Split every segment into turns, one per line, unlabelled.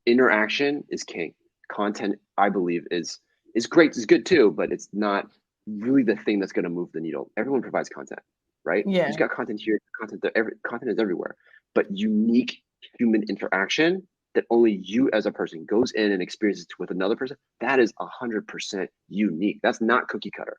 interaction is king. Content, I believe, is great, is good too, but it's not really the thing that's going to move the needle. Everyone provides content, right? You've
Yeah.
got content here, content there, content is everywhere, but unique human interaction that only you as a person goes in and experiences with another person, that is 100% unique. That's not cookie cutter.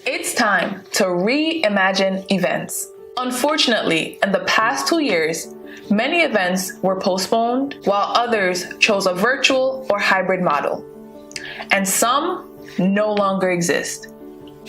It's time to reimagine events. Unfortunately, in the past 2 years, many events were postponed while others chose a virtual or hybrid model, and some no longer exist.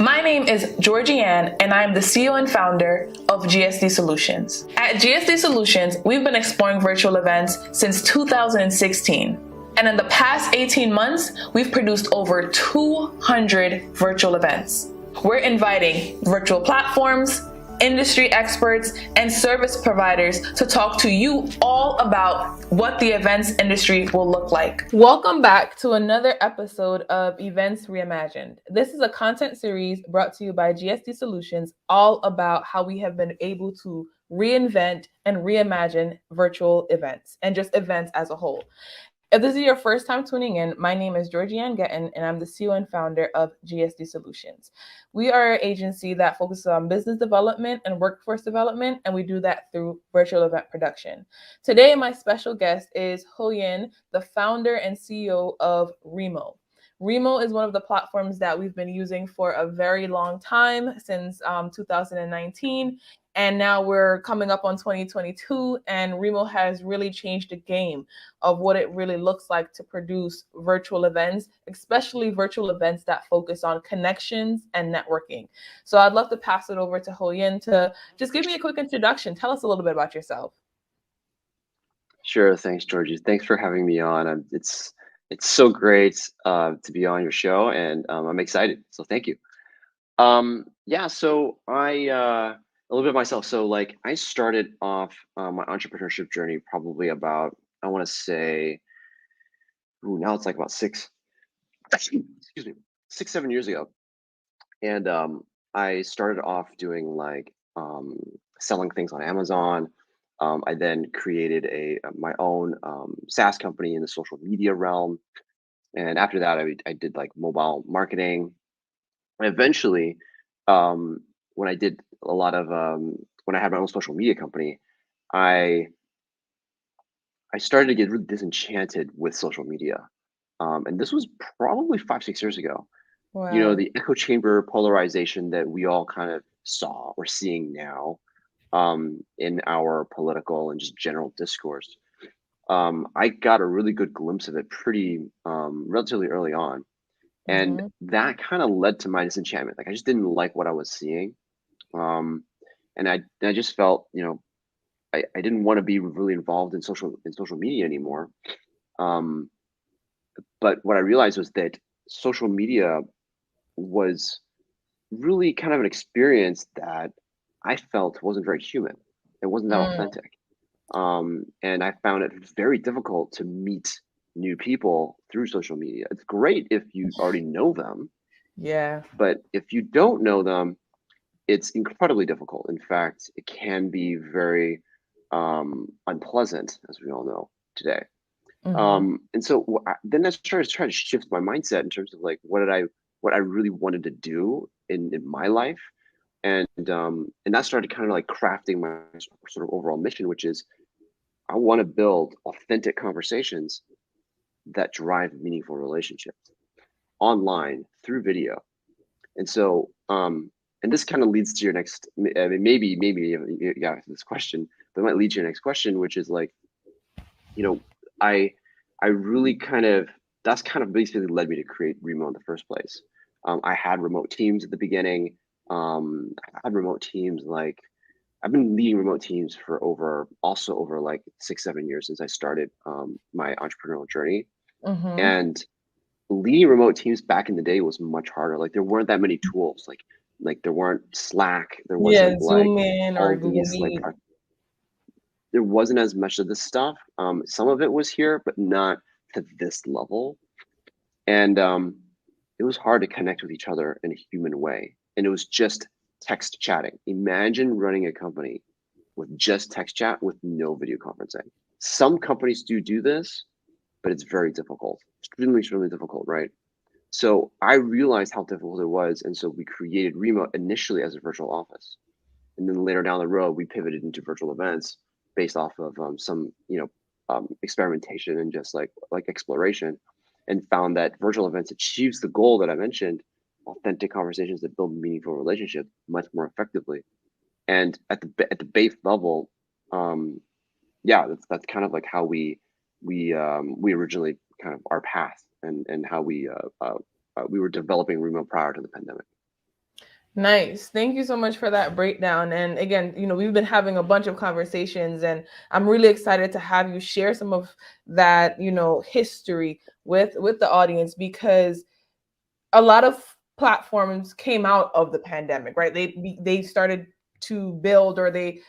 My name is Georgie-Ann, and I am the CEO and founder of GSD Solutions. At GSD Solutions, we've been exploring virtual events since 2016. And in the past 18 months, we've produced over 200 virtual events. We're inviting virtual platforms, industry experts, and service providers to talk to you all about what the events industry will look like. Welcome back to another episode of Events Reimagined. This is a content series brought to you by GSD Solutions, all about how we have been able to reinvent and reimagine virtual events and just events as a whole. If this is your first time tuning in, my name is Georgie-Ann, and I'm the CEO and founder of GSD Solutions. We are an agency that focuses on business development and workforce development, and we do that through virtual event production. Today, my special guest is Hoyin, the founder and CEO of Remo. Remo is one of the platforms that we've been using for a very long time, since 2019. And now we're coming up on 2022, and Remo has really changed the game of what it really looks like to produce virtual events, especially virtual events that focus on connections and networking. So I'd love to pass it over to Hoyin to just give me a quick introduction. Tell us a little bit about yourself.
Sure. Thanks, Georgie. Thanks for having me on. It's so great to be on your show, and I'm excited. So thank you. Yeah. So a little bit of myself. So like I started off my entrepreneurship journey probably about, I want to say, now it's like about excuse me, 6, 7 years ago, and I started off doing like selling things on Amazon. I then created a my own SaaS company in the social media realm, and after that, I did like mobile marketing. And eventually, when I did a lot of when I had my own social media company, I I started to get really disenchanted with social media, and this was probably 5, 6 years ago. You know,
Wow.
the echo chamber polarization that we all kind of saw or seeing now in our political and just general discourse. I got a really good glimpse of it pretty relatively early on, and
Mm-hmm.
that kind of led to my disenchantment. Like I just didn't like what I was seeing, um, and I just felt, I didn't want to be really involved in social media anymore. Um, but what I realized was that social media was really kind of an experience that I felt wasn't very human. It wasn't that
Mm,
authentic. And I found it very difficult to meet new people through social media. It's great if you already know them,
yeah.
but if you don't know them, it's incredibly difficult. In fact, it can be very unpleasant, as we all know today.
Mm-hmm.
And so then I started trying to shift my mindset in terms of like what I really wanted to do in my life, and that started kind of like crafting my sort of overall mission, which is I want to build authentic conversations that drive meaningful relationships online through video. And so, and this kind of leads to your next, I mean, maybe you got this question, but it might lead to your next question, which is like, you know, I, I really kind of, that's kind of basically led me to create Remo in the first place. I had remote teams at the beginning. I had remote teams like I've been leading remote teams for over like 6, 7 years since I started my entrepreneurial journey.
Mm-hmm.
And leading remote teams back in the day was much harder. Like there weren't that many tools. Like there weren't Slack. There
Yeah,
wasn't like
Zoom in or
all
Google
these like
Meet.
there wasn't as much of this stuff. Some of it was here, but not to this level. And it was hard to connect with each other in a human way. And it was just text chatting. Imagine running a company with just text chat with no video conferencing. Some companies do this, but it's very difficult, extremely difficult, right? So I realized how difficult it was, and so we created Remo initially as a virtual office, and then later down the road we pivoted into virtual events based off of some experimentation and just like exploration, and found that virtual events achieves the goal that I mentioned, authentic conversations that build meaningful relationships much more effectively. And at the base level, um, yeah, that's kind of like how we originally kind of our path and how we were developing remote prior to the pandemic.
Nice. Thank you so much for that breakdown. And again, we've been having a bunch of conversations, and I'm really excited to have you share some of that, history with the audience, because a lot of platforms came out of the pandemic, right? They started to build, or they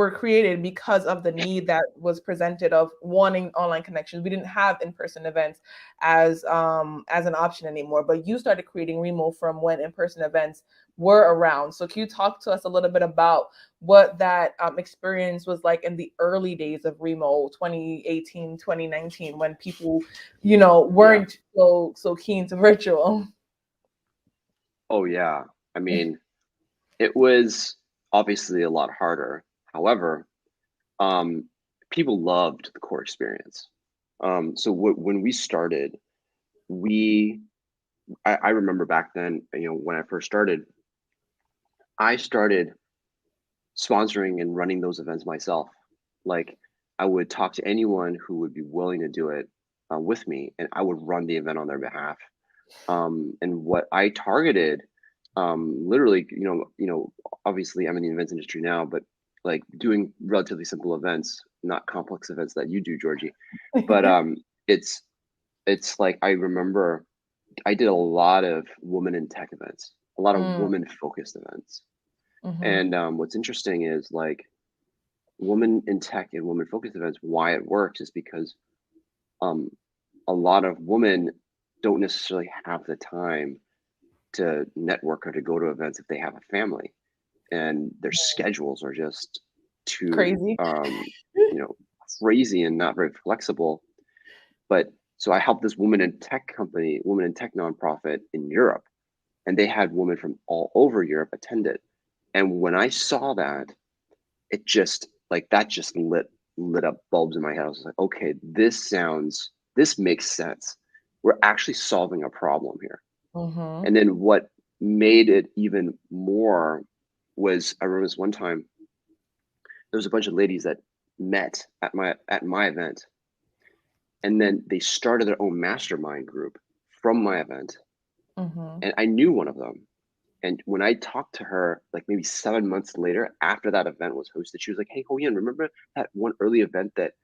were created because of the need that was presented of wanting online connections. We didn't have in-person events as an option anymore, but you started creating Remo from when in-person events were around. So can you talk to us a little bit about what that experience was like in the early days of Remo, 2018, 2019, when people, weren't so keen to virtual?
Oh yeah. I mean, it was obviously a lot harder. However, um, people loved the core experience. So when we started, we I remember back then, when I first started, I started sponsoring and running those events myself. Like, I would talk to anyone who would be willing to do it with me, and I would run the event on their behalf. And what I targeted, literally, obviously I'm in the events industry now, but like doing relatively simple events, not complex events that you do, Georgie. But it's it's like I remember I did a lot of women in tech events, a lot of
Mm,
women focused events.
mhm.
And what's interesting is like women in tech and women focused events, why it works is because um, a lot of women don't necessarily have the time to network or to go to events if they have a family, and their schedules are just too
Crazy.
you know crazy and not very flexible. But so I helped this woman in tech nonprofit in Europe, and they had women from all over Europe attend it. And when I saw that, it just like that just lit up bulbs in my head. I was like, okay, this makes sense. We're actually solving a problem here.
Mhm.
And then what made it even more was I remember this one time there was a bunch of ladies that met at my event, and then they started their own mastermind group from my event,
Mhm.
and I knew one of them. And when I talked to her, like maybe 7 months later, after that event was hosted, she was like, "Hey, Hoyin, remember that one early event that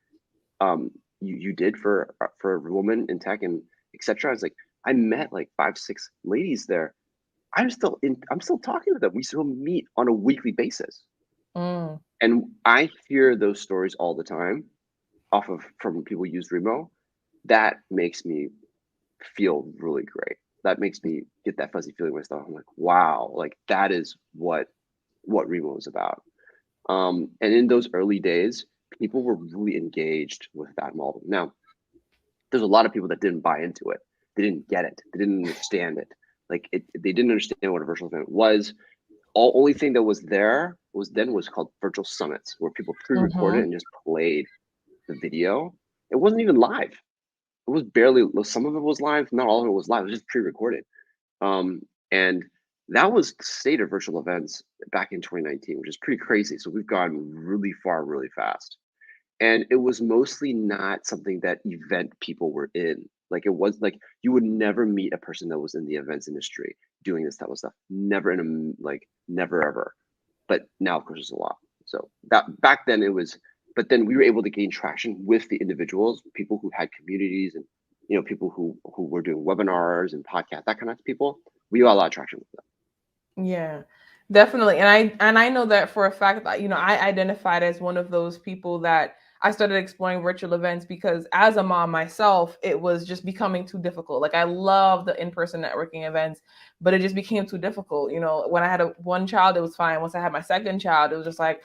you did for a woman in tech and etc." I was like, I met like 5, 6 ladies there. I'm still talking to them. We still meet on a weekly basis.
Mm.
And I hear those stories all the time off of from people who use Remo. That makes me feel really great. That makes me get that fuzzy feeling myself. I'm like, wow, like that is what Remo is about. And in those early days, people were really engaged with that model. Now, there's a lot of people that didn't buy into it. They didn't get it. They didn't understand it. They didn't understand what a virtual event was. Only thing that was there was called virtual summits, where people pre-recorded
Mhm.
and just played the video. It wasn't even live. It was barely. Some of it was live. Not all of it was live. It was just pre-recorded. And that was the state of virtual events back in 2019, which is pretty crazy. So we've gone really far, really fast. And it was mostly not something that event people were in. Like it was like you would never meet a person that was in the events industry doing this type of stuff. Never in a like never ever. But now of course there's a lot. So that back then it was, but then we were able to gain traction with the individuals, people who had communities and people who were doing webinars and podcasts, that kind of people. We got a lot of traction with them.
Yeah, definitely. And I know that for a fact that, I identified as one of those people that I started exploring virtual events because as a mom myself, it was just becoming too difficult. Like I love the in-person networking events, but it just became too difficult. When I had one child, it was fine. Once I had my second child, it was just like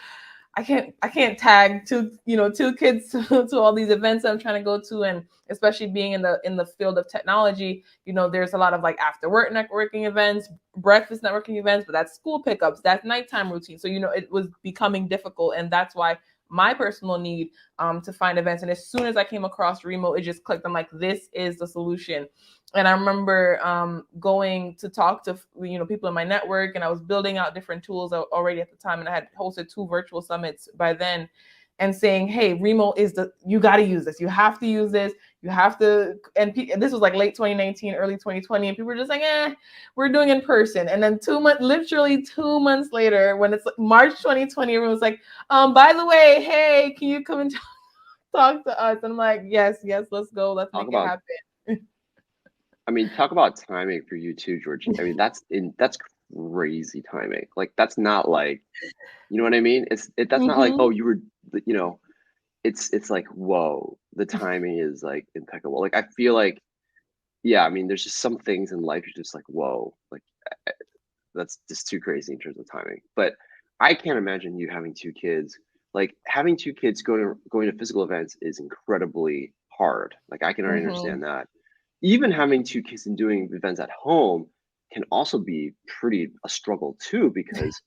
I can't tag two kids to all these events that I'm trying to go to, and especially being in the field of technology, there's a lot of like after work networking events, breakfast networking events, but that's school pickups, that's nighttime routine. So it was becoming difficult, and that's why my personal need to find events. And as soon as I came across Remo, it just clicked. I'm like, this is the solution. And I remember going to talk to people in my network, and I was building out different tools already at the time, and I had hosted 2 virtual summits by then, and saying, hey, Remo is you got to use this, you have to use this, you have to. And this was like late 2019, early 2020, and people were just like, we're doing in person. And then literally 2 months later, when it's like March 2020, everyone was like, by the way, hey, can you come and talk to us? And I'm like, yes, let's go, let's make it happen.
I mean, talk about timing for you too, Georgie. I mean, that's crazy timing. Like, that's not like, you know what I mean? That's not like, oh, you were, it's like, whoa, the timing is like impeccable. Like, I feel like, yeah, I mean, there's just some things in life you're just like, whoa, like that's just too crazy in terms of timing. But I can't imagine you having 2 kids. Like, having 2 kids going to physical events is incredibly hard. Like, I can already understand that. Even having 2 kids and doing events at home can also be a struggle too, because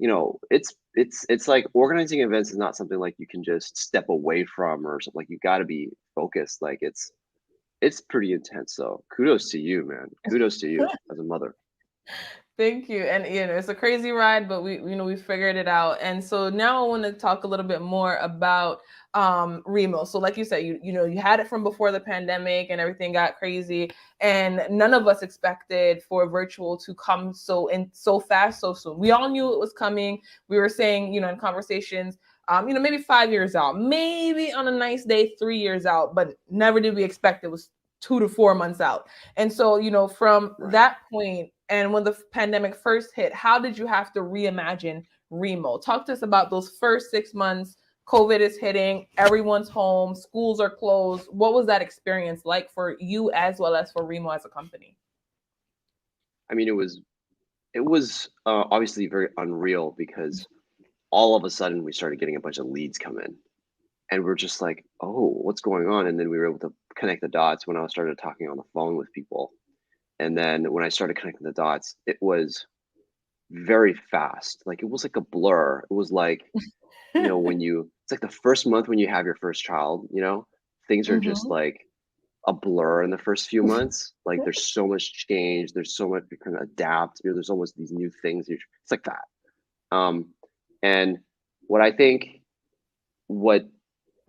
it's like organizing events is not something like you can just step away from or something. Like, you got to be focused. Like, it's pretty intense. So kudos to you, man. Kudos to you as a mother.
Thank you. And it's a crazy ride, but we figured it out. And so now I want to talk a little bit more about Remo. So like you said, you had it from before the pandemic and everything got crazy, and none of us expected for virtual to come so fast, so soon. We all knew it was coming. We were saying, in conversations, maybe 5 years out, maybe on a nice day, 3 years out, but never did we expect it was 2 to 4 months out. And so, from that point, and when the pandemic first hit, how did you have to reimagine Remo? Talk to us about those first 6 months. COVID is hitting, everyone's home, schools are closed. What was that experience like for you as well as for Remo as a company?
I mean, it was obviously very unreal, because all of a sudden we started getting a bunch of leads come in, and we're just like, oh, what's going on? And then we were able to connect the dots when I started talking on the phone with people. And then when I started connecting the dots, it was very fast. Like, it was like a blur. It was like, it's like the first month when you have your first child, things are just like a blur in the first few months. Like, there's so much change. There's so much you can adapt. There's almost these new things. It's like that. And what I think, what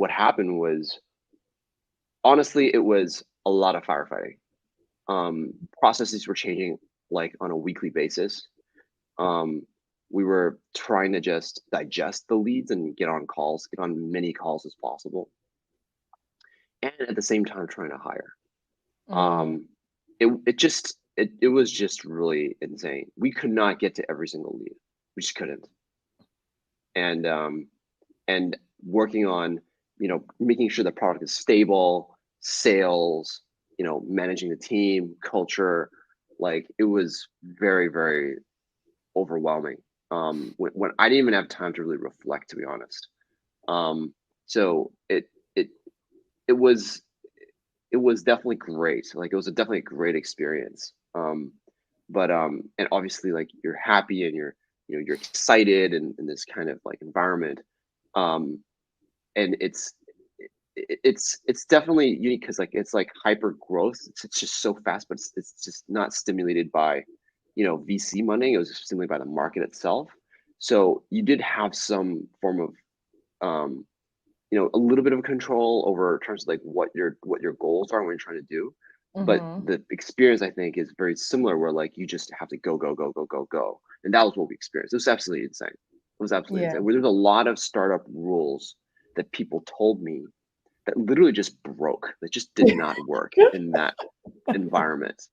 happened was, honestly, it was a lot of firefighting. Processes were changing like on a weekly basis. We were trying to just digest the leads and get on many calls as possible, and at the same time trying to hire. It was just really insane. We could not get to every single lead. We just couldn't. And working on making sure the product is stable, sales, managing the team, culture, like, it was very, very overwhelming. When I didn't even have time to really reflect, to be honest. So it was definitely great. Like, it was definitely a great experience. But and obviously, like, you're happy and you're excited in this kind of like environment. And it's definitely unique, because like, it's like hyper growth. It's just so fast, but it's just not stimulated by VC money. It was stimulated by the market itself. So you did have some form of a little bit of control over terms of like what your goals are when you're trying to do. But the experience, I think, is very similar, where like you just have to go, go, go, go, go, go. And that was what we experienced. It was absolutely insane. It was absolutely insane. There's a lot of startup rules that people told me that literally just broke, that just did not work in that environment.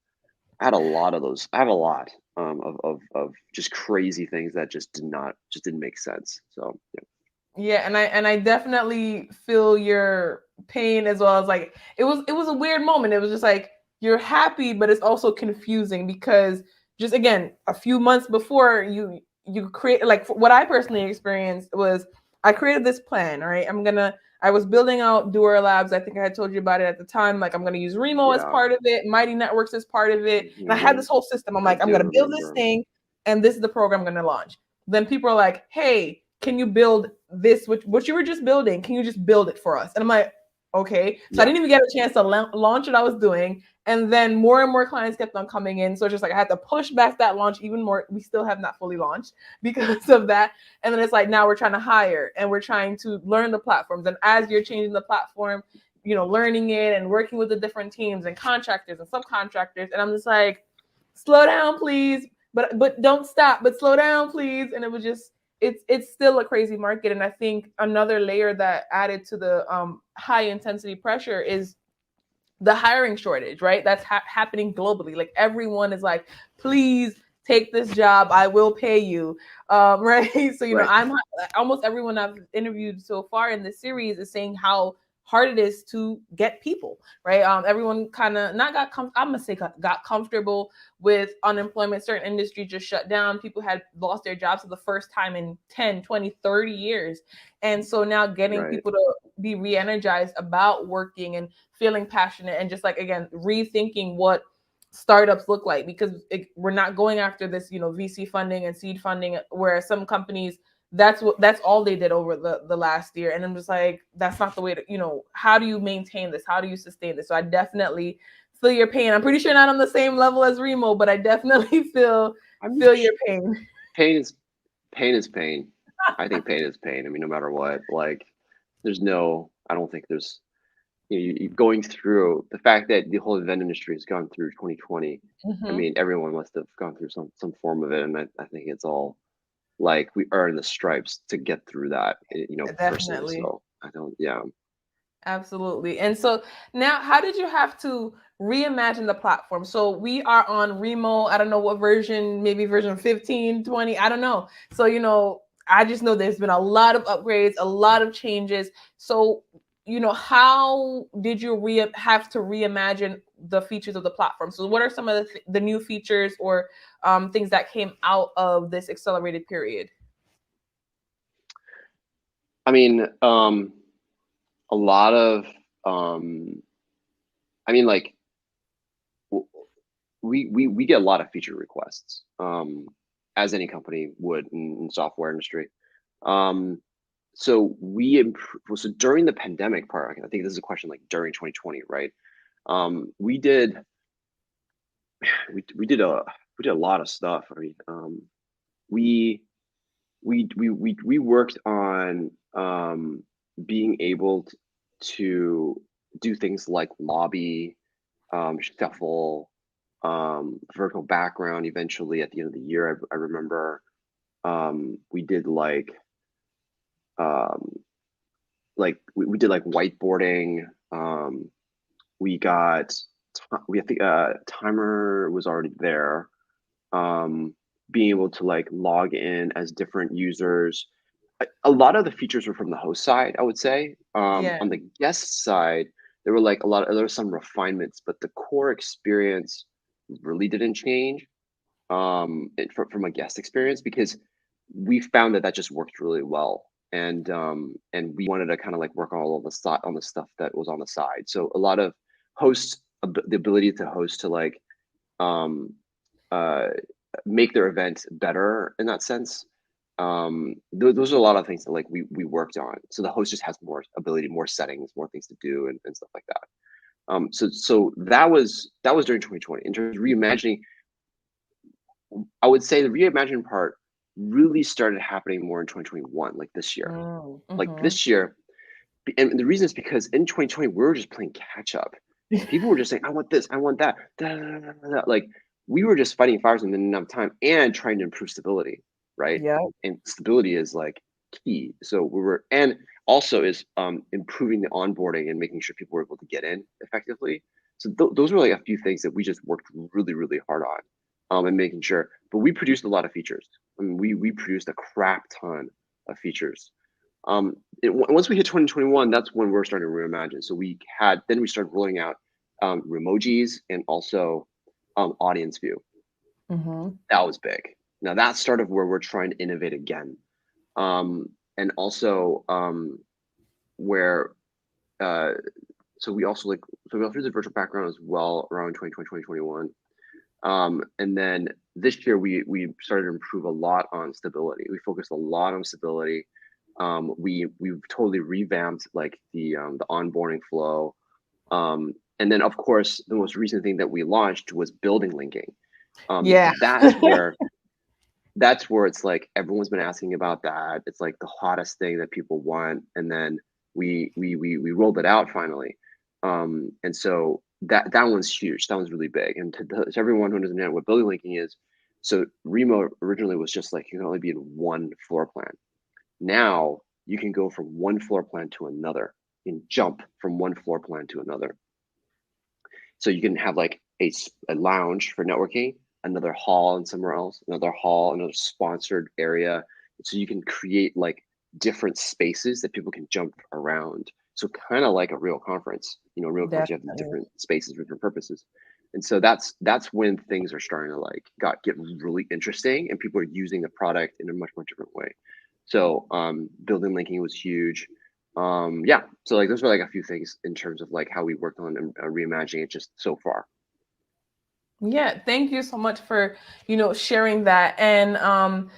I had a lot of those. I have a lot of just crazy things that just didn't make sense. So
yeah, and I definitely feel your pain, as well as like it was a weird moment. It was just like you're happy, but it's also confusing, because just again, a few months before you create, like what I personally experienced was
I created this plan. All right, I was building out Doer Labs. I think I had told you about it at the time. Like, I'm going to use Remo as part of it, Mighty Networks as part of it. And I had this whole system. I'm like, I'm going to build this thing, and this is the program I'm going to launch. Then people are like, hey, can you build this, what you were just building? Can you just build it for us? And I'm like, okay. So I didn't even get a chance to launch what I was doing. And then more and more clients kept on coming in. So it's just like I had to push back that launch even more. We still have not fully launched because of that. And then it's like now we're trying to hire and we're trying to learn the platforms. And as you're changing the platform, learning it and working with the different teams and contractors and subcontractors. And I'm just like, slow down, please. But don't stop, but slow down, please. And it was just, it's still a crazy market. And I think another layer that added to the high intensity pressure is the hiring shortage, right? That's happening globally. Like everyone is like, please take this job. I will pay you. Right. So, I'm almost everyone I've interviewed so far in this series is saying how hard it is to get people, right? Everyone kind of I'm gonna say got comfortable with unemployment. Certain industries just shut down. People had lost their jobs for the first time in 10, 20, 30 years. And so now getting people to be re-energized about working and feeling passionate and just like, again, rethinking what startups look like, because we're not going after this, VC funding and seed funding, where some companies, that's all they did over the last year. And I'm just like, that's not the way to, how do you maintain this? How do you sustain this? So I definitely feel your pain. I'm pretty sure not on the same level as Remo, but I definitely feel your pain.
Pain is pain. I think pain is pain. I mean, no matter what, like I don't think there's, you going through the fact that the whole event industry has gone through 2020. I mean, everyone must have gone through some form of it. And I think it's all like we earn the stripes to get through that, personally. So I don't,
Absolutely. And so now, how did you have to reimagine the platform? So we are on Remo. I don't know what version, maybe version 15, 20. I don't know. So, I just know there's been a lot of upgrades, a lot of changes. So, how did you have to reimagine the features of the platform? So what are some of the new features or things that came out of this accelerated period?
I mean, a lot of, like we get a lot of feature requests, as any company would in software industry. So so during the pandemic part, I think this is a question like during 2020, right? We did a lot of stuff. I mean, we worked on being able to do things like lobby, shuffle, vertical background. Eventually, at the end of the year, I remember we did we did like whiteboarding. We got I think timer was already there. Being able to like log in as different users. A lot of the features were from the host side, I would say. On the guest side, there were some refinements, but the core experience really didn't change from a guest experience, because we found that just worked really well. And we wanted to kind of like work on all of the stuff that was on the side. So a lot of hosts, the ability to host to like make their event better in that sense. Those are a lot of things that like we worked on. So the host just has more ability, more settings, more things to do, and stuff like that. So that was during 2020. In terms of reimagining, I would say the reimagining part really started happening more in 2021, like this year. Like this year, and the reason is because in 2020 we were just playing catch up. People were just saying, "I want this, I want that." Like we were just fighting fires in enough time and trying to improve stability, right?
Yeah.
And stability is like key. So and also is improving the onboarding and making sure people were able to get in effectively. So those were like a few things that we just worked really, really hard on, and making sure. But we produced a lot of features. I mean, we produced a crap ton of features. Once we hit 2021, that's when we're starting to reimagine. So we started rolling out Remojis and also audience view. That was big. Now that's sort of where we're trying to innovate again. and also where so we also we went through the virtual background as well around 2020, 2021. And then this year we started to improve a lot on stability. We focused a lot on stability. We've totally revamped like the onboarding flow. And then of course the most recent thing that we launched was building linking.
Yeah.
That's where it's like everyone's been asking about that. It's like the hottest thing that people want. And then we rolled it out finally. And so that one's huge. That one's really big. And to everyone who doesn't know what building linking is, so Remo originally was just like you can only be in one floor plan. Now you can go from one floor plan to another and jump from one floor plan to another. So you can have like a lounge for networking, another hall and somewhere else, another hall, another sponsored area. So you can create like different spaces that people can jump around. So kind of like a real conference, a real conference, you have different spaces for different purposes. And so that's when things are starting to like get really interesting and people are using the product in a much more different way. So building linking was huge. Yeah, so like those were like a few things in terms of like how we worked on reimagining it just so far.
Yeah, thank you so much for sharing that. And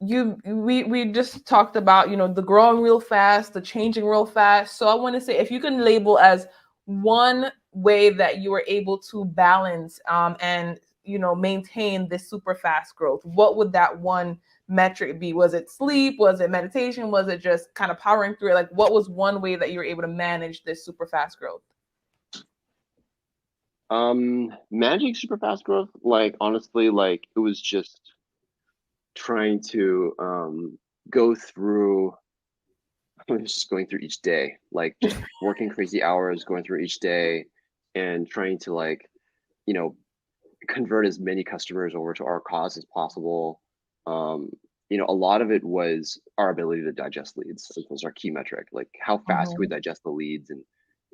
we just talked about the growing real fast, the changing real fast. So I want to say, if you can label as one way that you were able to balance and maintain this super fast growth, what would that one metric be? Was it sleep? Was it meditation? Was it just kind of powering through it? Like, what was one way that you were able to manage this super fast growth?
Managing super fast growth, like honestly, like it was just trying to go through just going through each day, like just working crazy hours, going through each day and trying to like, convert as many customers over to our cause as possible. A lot of it was our ability to digest leads. It was our key metric, like how fast can we digest the leads,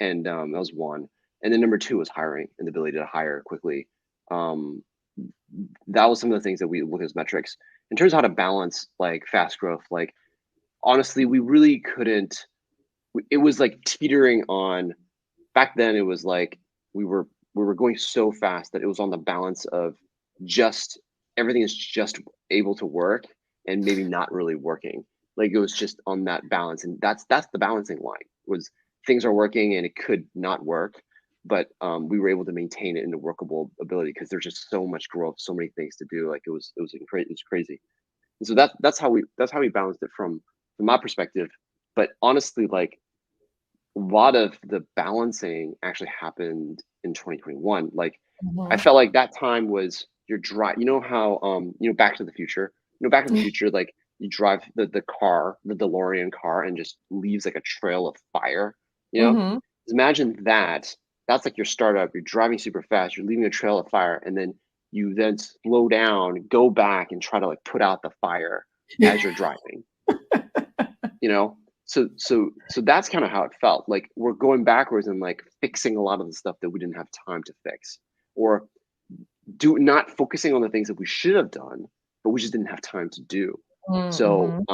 and that was one. And then number two was hiring and the ability to hire quickly. That was some of the things that we look as metrics. In terms of how to balance like fast growth, like honestly, we really couldn't. It was like teetering on. Back then, it was like we were going so fast that it was on the balance of just everything is just able to work and maybe not really working. Like it was just on that balance, and that's the balancing line. Was things are working and it could not work, but we were able to maintain it in a workable ability because there's just so much growth, so many things to do. Like it was crazy. And so that's how we balanced it from my perspective. But honestly, like a lot of the balancing actually happened in 2021. Like I felt like that time was your drive. You know how Back to the Future. Back to the Future, like you drive the car, the DeLorean car, and just leaves like a trail of fire. Imagine that. That's like your startup. You're driving super fast. You're leaving a trail of fire, and then you then slow down, go back, and try to like put out the fire as you're driving. So that's kind of how it felt. Like we're going backwards and like fixing a lot of the stuff that we didn't have time to fix, or not focusing on the things that we should have done, but we just didn't have time to do. So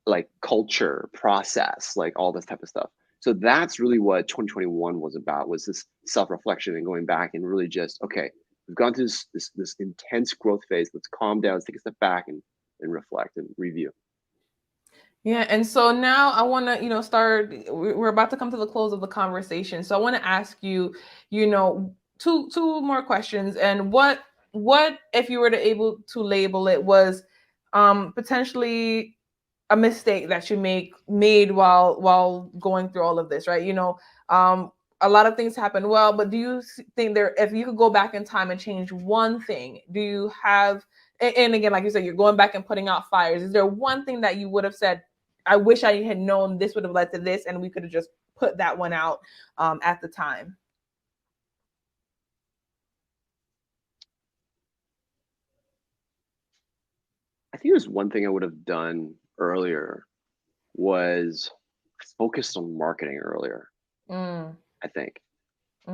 like culture, process, like all this type of stuff. So that's really what 2021 was about, was this self-reflection and going back and really just, okay, we've gone through this intense growth phase. Let's calm down, let's take a step back and reflect and review.
Yeah, and so now I want to, start. We're about to come to the close of the conversation, so I want to ask you, two more questions. And what if you were to able to label it was potentially a mistake that you made while going through all of this, right? A lot of things happen well, but do you think if you could go back in time and change one thing, do you have? And again, like you said, you're going back and putting out fires. Is there one thing that you would have said, I wish I had known this would have led to this, and we could have just put that one out at the time?
I think there's one thing I would have done earlier was focused on marketing earlier. I think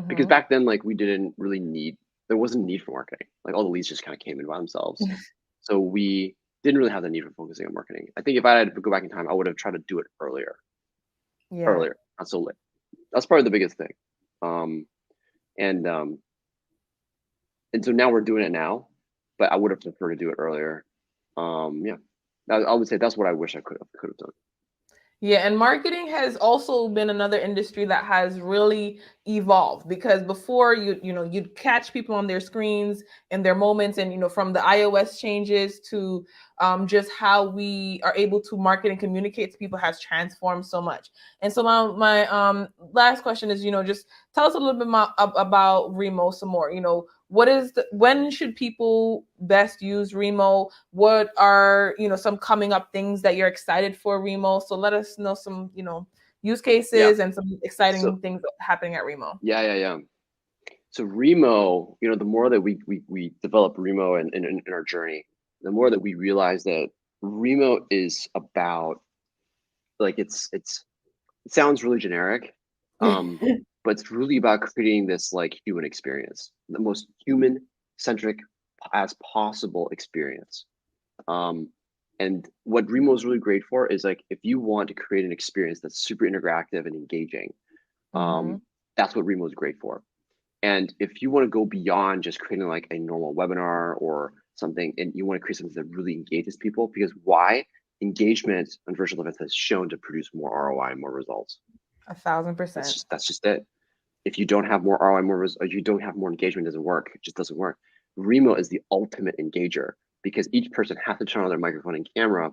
because back then, like we didn't really there wasn't need for marketing. Like all the leads just kind of came in by themselves. So we didn't really have the need for focusing on marketing. I think if I had to go back in time, I would have tried to do it earlier, not so late. That's probably the biggest thing. And so now we're doing it now, but I would have preferred to do it earlier. Yeah, I would say that's what I wish I could have done.
Yeah, and marketing has also been another industry that has really evolved, because before you'd catch people on their screens and their moments, and from the iOS changes to just how we are able to market and communicate to people has transformed so much. And so my last question is, just tell us a little bit more about Remo some more. When should people best use Remo? What are, some coming up things that you're excited for Remo? So let us know some, use cases and some exciting things happening at Remo.
Yeah. So Remo, the more that we develop Remo in our journey, the more that we realize that Remo is about, like, it sounds really generic, but it's really about creating this like human experience, the most human centric as possible experience. And what Remo is really great for is, like, if you want to create an experience that's super interactive and engaging, that's what Remo is great for. And if you want to go beyond just creating like a normal webinar or something, and you want to create something that really engages people, because why? Engagement on virtual events has shown to produce more ROI and more results.
1,000%.
That's just it. If you don't have more ROI, you don't have more engagement, it doesn't work. It just doesn't work. Remo is the ultimate engager, because each person has to turn on their microphone and camera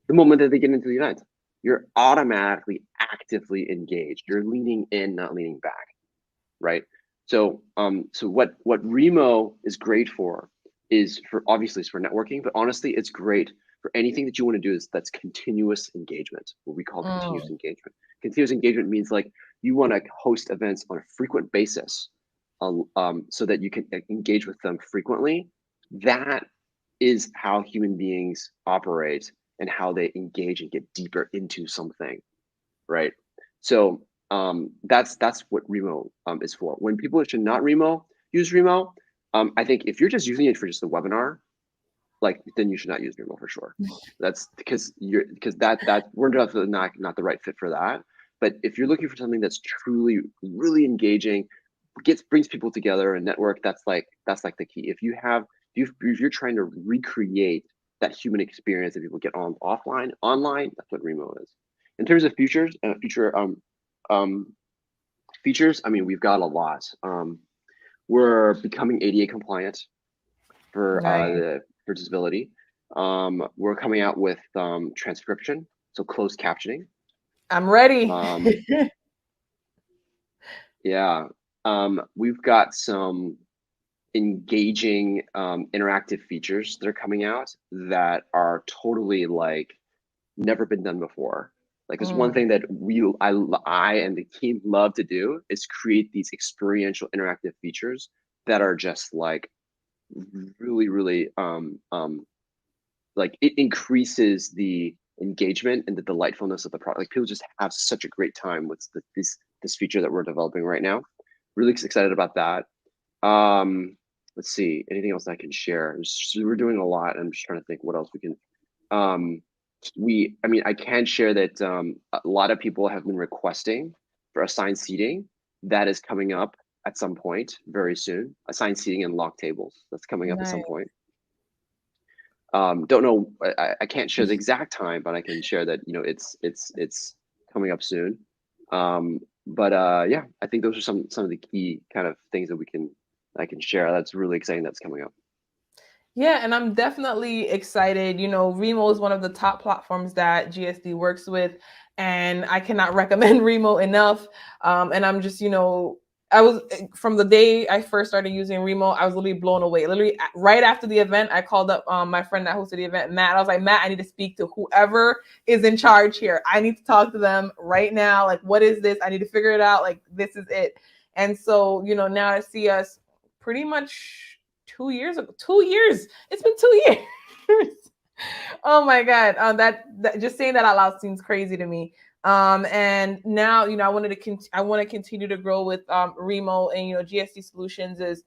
the moment that they get into the event. You're automatically actively engaged. You're leaning in, not leaning back, right? So what Remo is great for is obviously it's for networking, but honestly, it's great for anything that you want to do that's continuous engagement, what we call continuous engagement. Continuous engagement means, like, you want to host events on a frequent basis, so that you can engage with them frequently. That is how human beings operate and how they engage and get deeper into something, right? So that's what Remo is for. When people should not use Remo, I think if you're just using it for just a webinar, like, then you should not use Remo for sure. That's because that we're definitely not the right fit for that. But if you're looking for something that's truly really engaging, brings people together and network, that's like the key. If you're trying to recreate that human experience that people get online, that's what Remo is. In terms of features, I mean, we've got a lot. We're becoming ADA compliant for disability. We're coming out with transcription, so closed captioning.
I'm ready.
Yeah. We've got some engaging interactive features that are coming out that are totally, like, never been done before. Like, there's one thing that I and the team love to do is create these experiential interactive features that are just like really, really like, it increases the engagement and the delightfulness of the product. Like, people just have such a great time with this feature that we're developing right now. Really excited about that. Let's see, anything else I can share? We're doing a lot. I'm just trying to think what else we can. I can share that a lot of people have been requesting for assigned seating. That is coming up at some point very soon. Assigned seating and lock tables. That's coming up at some point. Don't know. I can't share the exact time, but I can share that it's coming up soon. But yeah, I think those are some of the key kind of things that I can share. That's really exciting. That's coming up.
Yeah, and I'm definitely excited. Remo is one of the top platforms that GSD works with, and I cannot recommend Remo enough. And I'm just, I was, from the day I first started using Remo, I was literally blown away. Literally right after the event, I called up my friend that hosted the event, Matt. I was like, Matt, I need to speak to whoever is in charge here. I need to talk to them right now. Like, what is this? I need to figure it out. Like, this is it. And so, now I see us pretty much 2 years ago. 2 years. It's been 2 years. Oh my God. That just saying that out loud seems crazy to me. And now, I want to continue to grow with Remo, and GSD Solutions is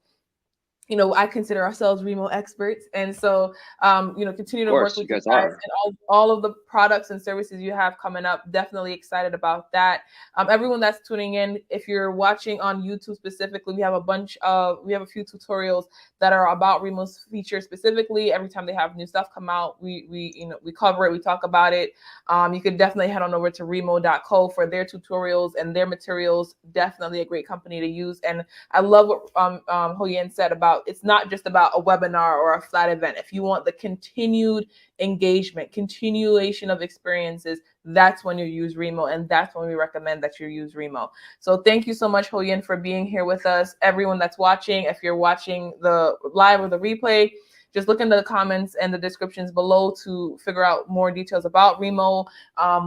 I consider ourselves Remo experts. And so, continue to work
course,
with
you
you
guys
guys
are.
and all of the products and services you have coming up. Definitely excited about that. Everyone that's tuning in, if you're watching on YouTube specifically, we have a few tutorials that are about Remo's features specifically. Every time they have new stuff come out, we cover it, we talk about it. You could definitely head on over to remo.co for their tutorials and their materials. Definitely a great company to use. And I love what Hoyin said about it's not just about a webinar or a flat event. If you want the continued engagement, continuation of experiences, that's when you use Remo, and that's when we recommend that you use Remo. So thank you so much, Hoyin, for being here with us. Everyone that's watching, if you're watching the live or the replay, just look in the comments and the descriptions below to figure out more details about Remo,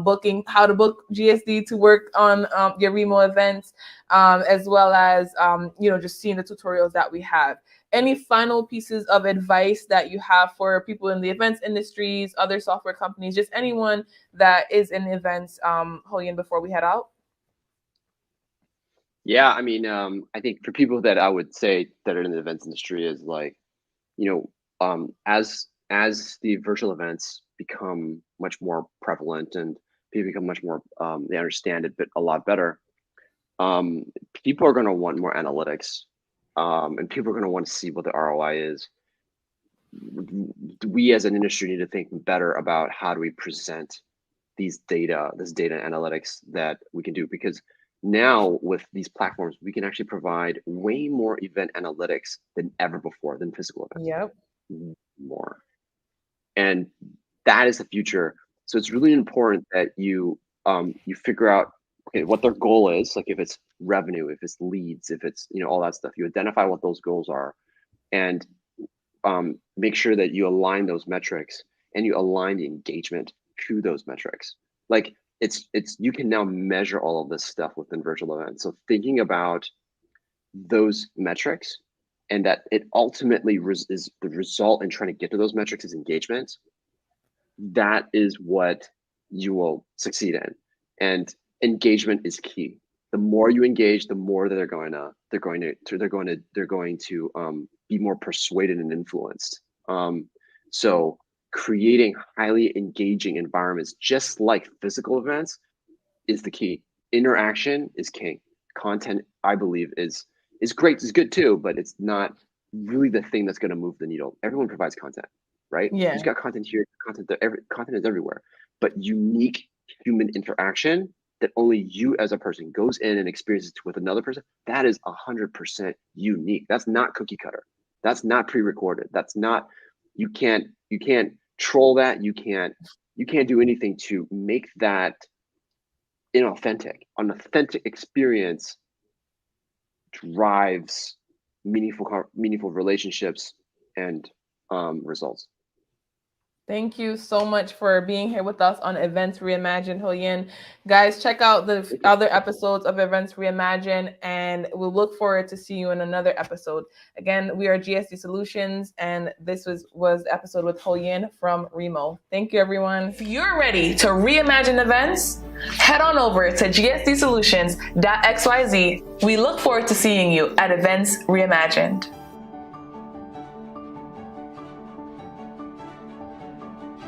booking, how to book GSD to work on your Remo events, as well as, just seeing the tutorials that we have. Any final pieces of advice that you have for people in the events industries, other software companies, just anyone that is in events, Hoyin, before we head out?
Yeah, I mean, I think for people that I would say that are in the events industry is like, as the virtual events become much more prevalent and people become much more, they understand it a lot better. People are going to want more analytics, and people are going to want to see what the ROI is. We as an industry need to think better about how do we present this data analytics that we can do, because now with these platforms we can actually provide way more event analytics than ever before than physical events.
Yep.
More, and that is the future. So it's really important that you figure out, okay, what their goal is, like if it's revenue, if it's leads, if it's all that stuff. You identify what those goals are, and make sure that you align those metrics and you align the engagement to those metrics. Like it's you can now measure all of this stuff within virtual events. So thinking about those metrics, and that it ultimately is the result in trying to get to those metrics is engagement. That is what you will succeed in, and engagement is key. The more you engage, the more that they're going to be more persuaded and influenced. So creating highly engaging environments, just like physical events, is the key. Interaction is king. Content, I believe, is great, is good too, but it's not really the thing that's going to move the needle. Everyone provides content, right?
Yeah.
You've got content here, content there, content is everywhere. But unique human interaction that only you as a person goes in and experiences with another person, that is 100% unique. That's not cookie cutter. That's not pre-recorded. That's not, you can't troll that. You can't do anything to make that inauthentic. An authentic experience drives meaningful relationships and results.
Thank you so much for being here with us on Events Reimagined, Hoyin. Guys, check out the other episodes of Events Reimagined, and we'll look forward to seeing you in another episode. Again, we are GSD Solutions, and this was the episode with Hoyin from Remo. Thank you, everyone.
If you're ready to reimagine events, head on over to gsdsolutions.xyz. We look forward to seeing you at Events Reimagined.